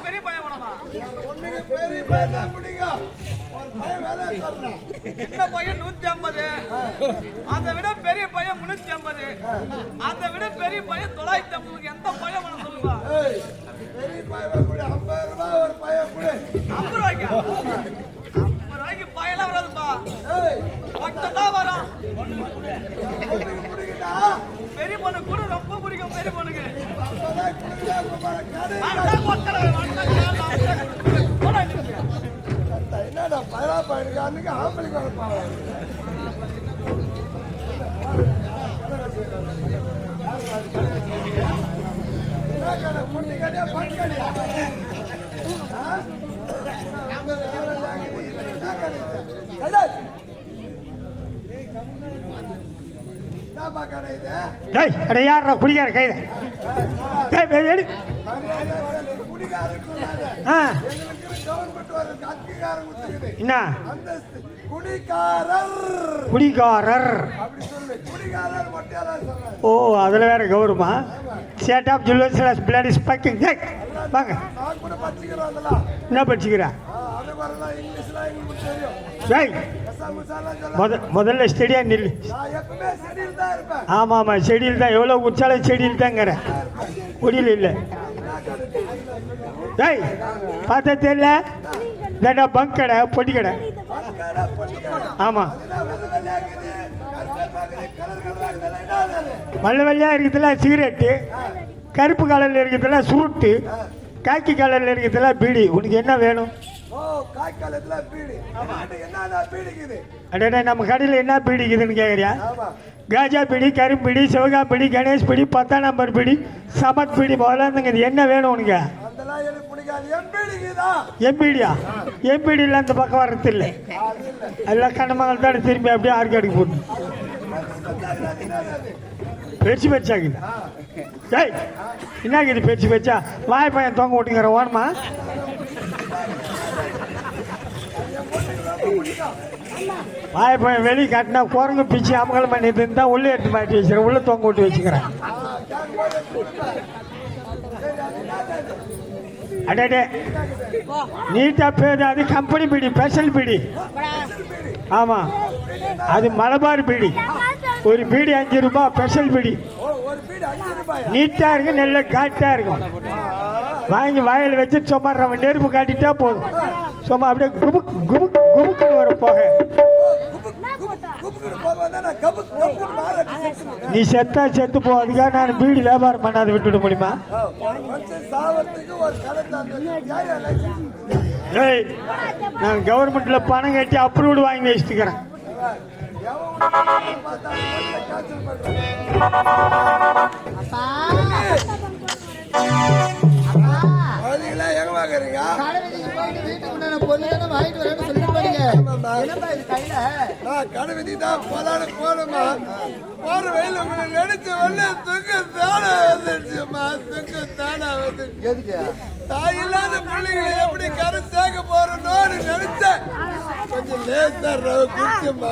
பெரிய பையன் பெரிய பையன் பிடிக்கும். சின்ன பையன் 150, அதை விட பெரிய பையன் 350, அதை விட பெரிய பையன் 950. எந்த பையன் வேணும் சொல்லுவா? பெரிய பையன் கூட 50 ரூபாய் ஒரு பையன் கூட 50 ரூபாய்க்கு 50 ரூபாய்க்கு பையெல்லாம் வராதுப்பா. மட்டும்தான் வரும். பெரிய பொண்ணு கூட ரொம்ப பிடிக்கும். பெரிய பொண்ணுக்கு என்னடா பையனா பையனுக்கு அன்னைக்கு ஆம்பளைக்கு வரப்பாங்க. யாரா குடிக்கார கைத என்ன குடிகாரர்? ஓ, அதுல வேற கௌரவமா? Set of jewels blood is பக்கிங். வாங்க, என்ன படிச்சுக்கிறா? முதல்ல ஸ்டெடியா நில்லு. ஆமா ஆமா, செடியில் தான். எவ்வளவு குச்சாலும் செடியில் தாங்கிற, குடியில் இல்லை. டேய், பார்த்தா தெரியல? இதாண்டா பங்க் கடை, பொட்டி கடை. ஆமா, வெள்ளை வெள்ளையா இருக்குதுல சிகரெட்டு, கருப்பு கலர்ல இருக்குதுல சுருட்டு, காக்கி கலர்ல இருக்குதுல பீடி. உனக்கு என்ன வேணும்? அடடே, நம்ம கடையில் என்ன பீடிக்குதுன்னு கேட்குறியா? காஜா பீடி, கரும்பு பீடி, சிவகா பீடி, கணேஷ் பீடி, 10ஆம் நம்பர் பீடி, சமத் பீடி, முதலாந்துங்க. இது என்ன வேணும் உனக்கு? எம்பீடியா? எம்பீடியில் அந்த பக்கம் வர்றது இல்லை. எல்லாம் கண்ணமகள் தான் திரும்பி அப்படியே ஆர்காடுக்கு போட்டு பெருசு பெருசாக்குது. டேய், என்னாக்குது பெருசு பெருசா? வாய் பையன் தொங்க விட்டுங்கிற ஓனமா? வாய் பையன் வெளியே காட்டினா குரங்கு பிச்சு அமகலம் பண்ணிட்டு இருந்தா உள்ளே எடுத்து மாட்டி வச்சுக்கிறேன், உள்ள தொங்க விட்டு வச்சுக்கிறேன். அடே, நீட்டா பேரு. அது கம்பெனி பீடி, ஸ்பெஷல் பீடி. ஆமா, அது மலபார் பீடி. ஒரு பீடி 5 ரூபாய். ஸ்பெஷல் பீடி நீட்டா இருக்கு, நல்ல காட்டா இருக்கும். வாங்கி வாயில் வச்சு சும்மா நெருப்பு காட்டிட்டா போதும். சும்மா அப்படியே குபுக் குபுக் குபுக்கு வர போக. நீ செத்தா செத்து போவதுக்காக நான் பீடி வியாபாரம் பண்ணாத விட்டுவிட முடியுமா? ஏய், நான் கவர்மெண்ட்ல பணம் கட்டி அப்ரூவ்டு வாங்கி வச்சுக்கிறேன். எங்க வாங்குறீங்க? கடை விதி தான் போலான்னு போனோமா, போற வெயில நினைச்சு ஒண்ணு துக்கு தானா வந்துடுச்சுமா. துக்கு தானா வந்து தாய் இல்லாத பிள்ளைங்களை எப்படி கரை சேர்க்க போறோம்னு நினைச்சேன். கொஞ்சம் லேசா குடிச்சுமா.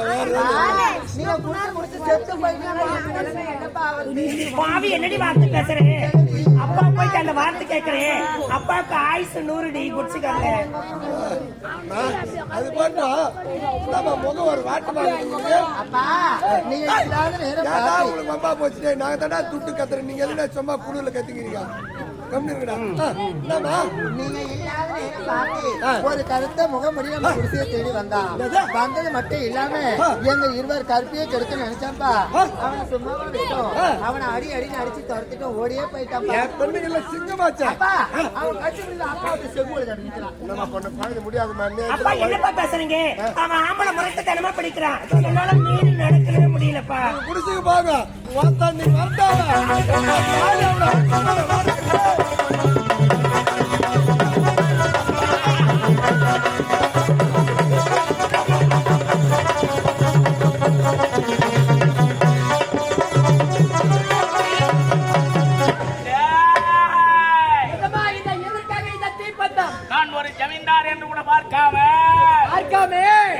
பாவி என்னடி வார்த்தை பேசுறேன்? அப்பா போயிட்டு அந்த வார்த்தை கேட்கிறேன். அப்பாவுக்கு ஆயுசு 100 டி குடிச்சுக்காங்க. அது மட்டும் நம்ம முகம் ஒரு வாட்டமா உங்களுக்கு அம்மா போச்சு. நாங்க தானே துட்டு கத்துறோம், நீங்க எதுனா சும்மா குழுல கத்துக்கிறீங்க. ஒரு கருத்த முகமுடி நம்ம குடிசையை தேடி வந்தான். வந்தது மட்டும் இல்லாம எங்க இருவர் கருப்பையே கெடுக்க நினைச்சாப்பா. அவனை சும்மாவா விட்டோம், அவனை அடி அடின்னு அடிச்சு துரத்திட்டோம், ஓடியே போயிட்டான். சிங்கமாச்சா அவன் கட்சி அப்பாவுக்கு செவ்வொழி முடியாது. அப்பா என்னப்பா பேசுறீங்க? அவன் ஆம்பளை முரட்டுத்தனமா படிக்கிறான், என்னால மீறி நடக்கவே முடியலப்பா. குடிசுக்கு பாங்க நீ வரட்டாங்க.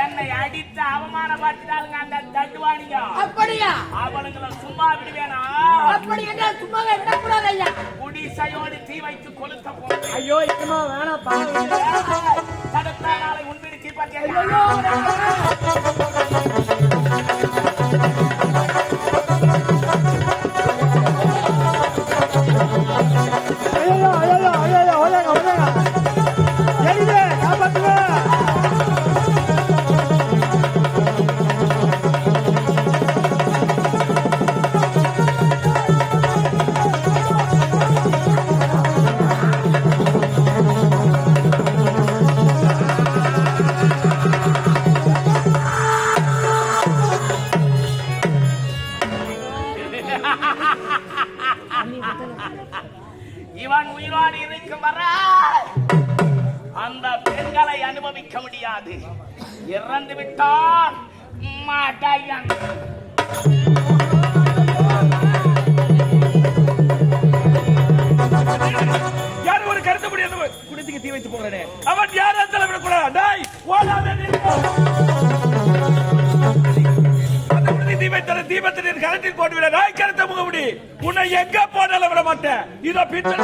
என்னை அடித்து அவமானப்படுத்தினாலுங்க அந்த தட்டுவானிங்க. அப்படியா? அவனுங்களை சும்மா விடுவேன் விடுவேனா? அப்படி என்றால் சும்மாவே விடக்கூடாது ஐயா. குடிசையோடு தீ வைத்து கொளுத்த போறேன். ஐயோ என்னமோ வேணாப்பா. தடுத்தா நாளை உன்பிடி தீபத்தை. ஐயோ ஐயோ ஐயோ ஓடுங்க ஓடுங்க எரியுது காப்பாத்துங்க. இவன் உயிரோடு இருக்கும் வர அந்த பெண்களை அனுபவிக்க முடியாது. இறந்து விட்டான் மாட்டாயன். யாரும் ஒரு கருத்து முடியாது. குடித்துக்கு தீ வைத்து போகிறேன். அவன் யாரும் தலைவிடக்கூடாது. தீபத்தை கரத்தில் போட்டு விட. நாய் கருத்த முகமுடி உன்னை எங்க போனாலும் விட மாட்டேன். இதோ பின்னர்